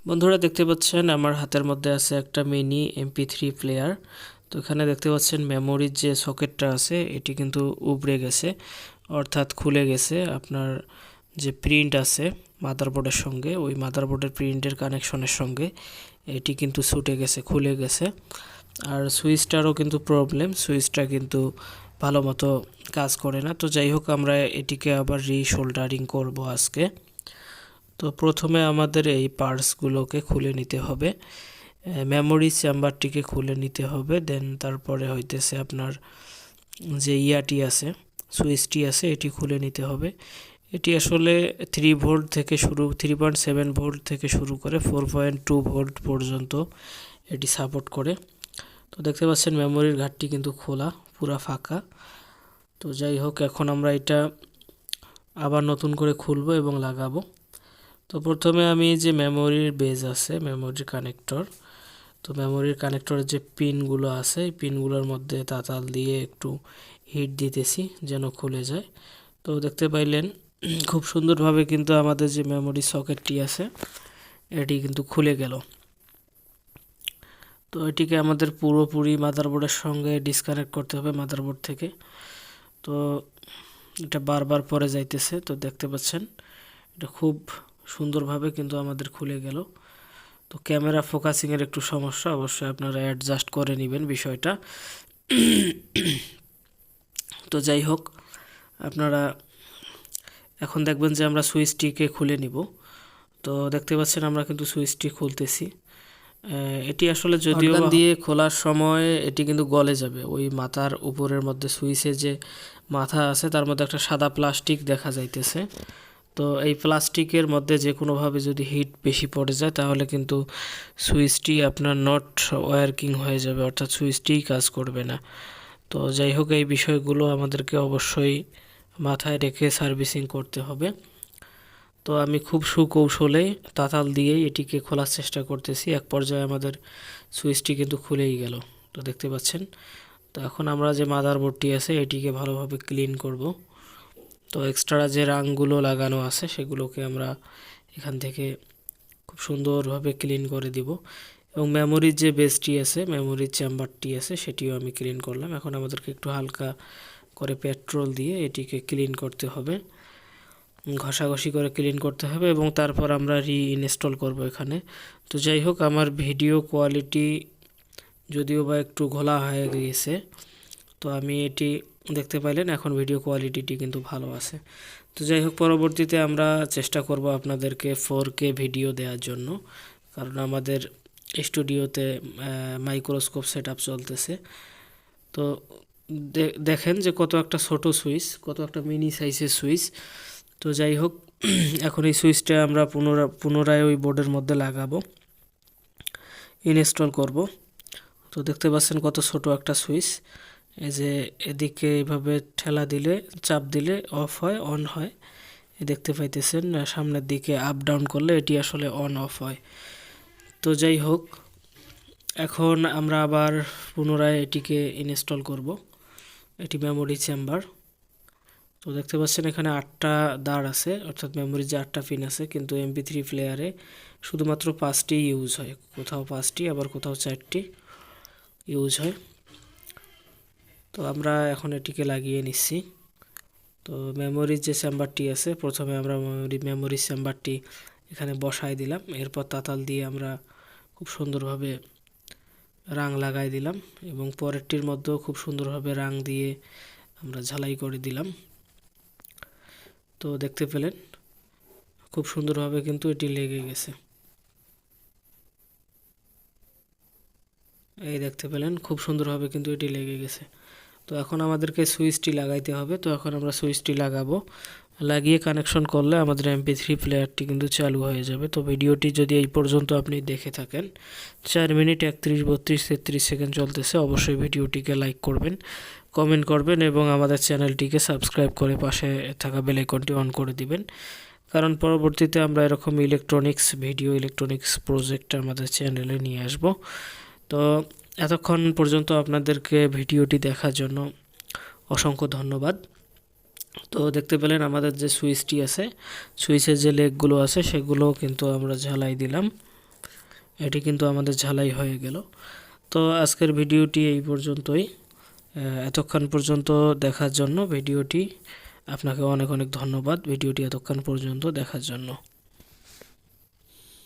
বন্ধুরা দেখতে পাচ্ছেন আমার হাতের মধ্যে আছে একটা মিনি MP3 প্লেয়ার। তো এখানে দেখতে পাচ্ছেন মেমোরির যে সকেটটা আছে এটি কিন্তু উবড়ে গেছে, অর্থাৎ খুলে গেছে। আপনার যে প্রিন্ট আছে মাদারবোর্ডের সঙ্গে, ওই মাদারবোর্ডের প্রিন্টের কানেকশনের সঙ্গে এটি কিন্তু ছুটে গেছে, খুলে গেছে। আর সুইচটারও কিন্তু প্রবলেম, সুইচটা কিন্তু ভালো মতো কাজ করে না। তো যাই হোক, আমরা এটিকে আবার রিসোল্ডারিং করব আজকে। তো প্রথমে আমাদের এই পার্টসগুলোকে খুলে নিতে হবে, মেমোরি চেম্বারটিকে খুলে নিতে হবে। দেন তারপরে হইতেছে আপনার যে ইয়াটি আছে, সুইচটি আছে, এটি খুলে নিতে হবে। এটি আসলে 3 ভোল্ট থেকে শুরু, 3.7 ভোল্ট থেকে শুরু করে 4.2 ভোল্ট পর্যন্ত এটি সাপোর্ট করে। তো দেখতে পাচ্ছেন মেমোরির ঘাটটি কিন্তু খোলা, পুরা ফাঁকা। তো যাই হোক, এখন আমরা এটা আবার নতুন করে খুলবো এবং লাগাবো। তো প্রথমে আমি যে মেমোরির বেজ আছে, মেমোরির কানেক্টর, তো মেমোরির কানেক্টরের যে পিনগুলো আছে এই পিনগুলোর মধ্যে তাতাল দিয়ে একটু হিট দিতেছি যেন খুলে যায়। তো দেখতে পাইলেন খুব সুন্দরভাবে কিন্তু আমাদের যে মেমোরি সকেটটি আছে এটি কিন্তু খুলে গেল। তো এটিকে আমাদের পুরোপুরি মাদারবোর্ডের সঙ্গে ডিসকানেক্ট করতে হবে মাদারবোর্ড থেকে। তো এটা বারবার পরে যাইতেছে, তো দেখতে পাচ্ছেন এটা খুব সুন্দরভাবে কিন্তু আমাদের খুলে গেল। তো ক্যামেরা ফোকাসিংয়ের একটু সমস্যা, অবশ্যই আপনারা অ্যাডজাস্ট করে নেবেন বিষয়টা। তো যাই হোক, আপনারা এখন দেখবেন যে আমরা সুইচটিকে খুলে নিব। তো দেখতে পাচ্ছেন আমরা কিন্তু সুইচটি খুলতেছি। এটি আসলে যদিও দিয়ে খোলার সময় এটি কিন্তু গলে যাবে। ওই মাথার উপরের মধ্যে সুইচের যে মাথা আছে তার মধ্যে একটা সাদা প্লাস্টিক দেখা যাইতেছে। তো এই প্লাস্টিকের মধ্যে যে কোনোভাবে যদি হিট বেশি পড়ে যায় তাহলে কিন্তু সুইচটি আপনার নট ওয়ার্কিং হয়ে যাবে, অর্থাৎ সুইচটিই কাজ করবে না। তো যাই হোক, এই বিষয়গুলো আমাদেরকে অবশ্যই মাথায় রেখে সার্ভিসিং করতে হবে। তো আমি খুব সুকৌশলে তাতাল দিয়েই এটিকে খোলার চেষ্টা করতেছি। এক পর্যায়ে আমাদের সুইচটি কিন্তু খুলেই গেল। তো দেখতে পাচ্ছেন। তো এখন আমরা যে মাদারবোর্ডটি আছে এটিকে ভালোভাবে ক্লিন করব। তো এক্সট্রা যে রাংগুলো লাগানো আছে সেগুলোকে আমরা এখান থেকে খুব সুন্দরভাবে ক্লিন করে দিব। এবং মেমোরির যে বেসটি আছে, মেমোরির চেম্বারটি আছে, সেটিও আমি ক্লিন করলাম। এখন আমাদেরকে একটু হালকা করে পেট্রোল দিয়ে এটিকে ক্লিন করতে হবে, ঘষাঘষি করে ক্লিন করতে হবে এবং তারপর আমরা রিইনস্টল করব এখানে। তো যাই হোক, আমার ভিডিও কোয়ালিটি যদিও বা একটু ঘোলা হয়ে গিয়েছে, তো আমি এটি দেখতে পাইলেন এখন ভিডিও কোয়ালিটিটি কিন্তু ভালো আছে। তো যাই হোক, পরবর্তীতে আমরা চেষ্টা করব আপনাদেরকে 4K ভিডিও দেওয়ার জন্য, কারণ আমাদের স্টুডিওতে মাইক্রোস্কোপ সেটআপ চলতেছে। তো দেখেন যে কত একটা ছোট সুইচ, কত একটা মিনি সাইজের সুইচ। তো যাই হোক, এখন এই সুইচটা আমরা পুনরায় ওই বোর্ডের মধ্যে লাগাবো, ইনস্টল করব। তো দেখতে পাচ্ছেন কত ছোট একটা সুইচ। এই যে এদিকে এইভাবে ঠেলা দিলে, চাপ দিলে অফ হয়, অন হয়, দেখতে পাইতেছেন। সামনের দিকে আপ ডাউন করলে এটি আসলে অন অফ হয়। তো যাই হোক, এখন আমরা আবার পুনরায় এটিকে ইনস্টল করব। এটি মেমোরি চেম্বার। তো দেখতে পাচ্ছেন এখানে 8টা দাঁড় আছে, অর্থাৎ মেমোরির যে 8টা পিন আছে, কিন্তু MP3 প্লেয়ারে শুধুমাত্র 5টি ইউজ হয়। কোথাও 5টি, আবার কোথাও 4টি ইউজ হয়। তো আমরা এখন এটিকে লাগিয়ে নিচ্ছি। তো মেমোরির যে চেম্বারটি আছে, প্রথমে আমরা মেমোরি চেম্বারটি এখানে বসাই দিলাম। এরপর তাতাল দিয়ে আমরা খুব সুন্দরভাবে রাং লাগাই দিলাম এবং পরেরটির মধ্যেও খুব সুন্দরভাবে রাং দিয়ে আমরা ঝালাই করে দিলাম। তো দেখতে পেলেন খুব সুন্দরভাবে কিন্তু এটি লেগে গেছে। এই দেখতে পেলেন খুব সুন্দরভাবে কিন্তু এটি লেগে গেছে। তো এখন আমাদেরকে সুইচটি লাগাইতে হবে। তো এখন আমরা সুইচটি লাগাবো, লাগিয়ে কানেকশন করলে আমাদের MP3 প্লেয়ারটি কিন্তু চালু হয়ে যাবে। তো ভিডিওটি যদি এই পর্যন্ত আপনি দেখে থাকেন, 4 মিনিট 31, 32, 33 সেকেন্ড চলতেছে, অবশ্যই ভিডিওটিকে লাইক করবেন, কমেন্ট করবেন এবং আমাদের চ্যানেলটিকে সাবস্ক্রাইব করে পাশে থাকা বেল আইকনটি অন করে দিবেন, কারণ পরবর্তীতে আমরা এরকম ইলেকট্রনিক্স ভিডিও, ইলেকট্রনিক্স প্রজেক্ট আমাদের চ্যানেলে নিয়ে আসব। তো এতক্ষণ পর্যন্ত আপনাদেরকে ভিডিওটি দেখার জন্য অসংখ্য ধন্যবাদ। তো দেখতে পেলেন আমাদের যে সুইচটি আছে, সুইচের যে লেগগুলো আছে সেগুলো কিন্তু আমরা ঝালাই দিলাম। এটি কিন্তু আমাদের ঝালাই হয়ে গেল। তো আজকের ভিডিওটি এই পর্যন্তই। এতক্ষণ পর্যন্ত দেখার জন্য আপনাকে অনেক অনেক ধন্যবাদ ভিডিওটি এতক্ষণ পর্যন্ত দেখার জন্য।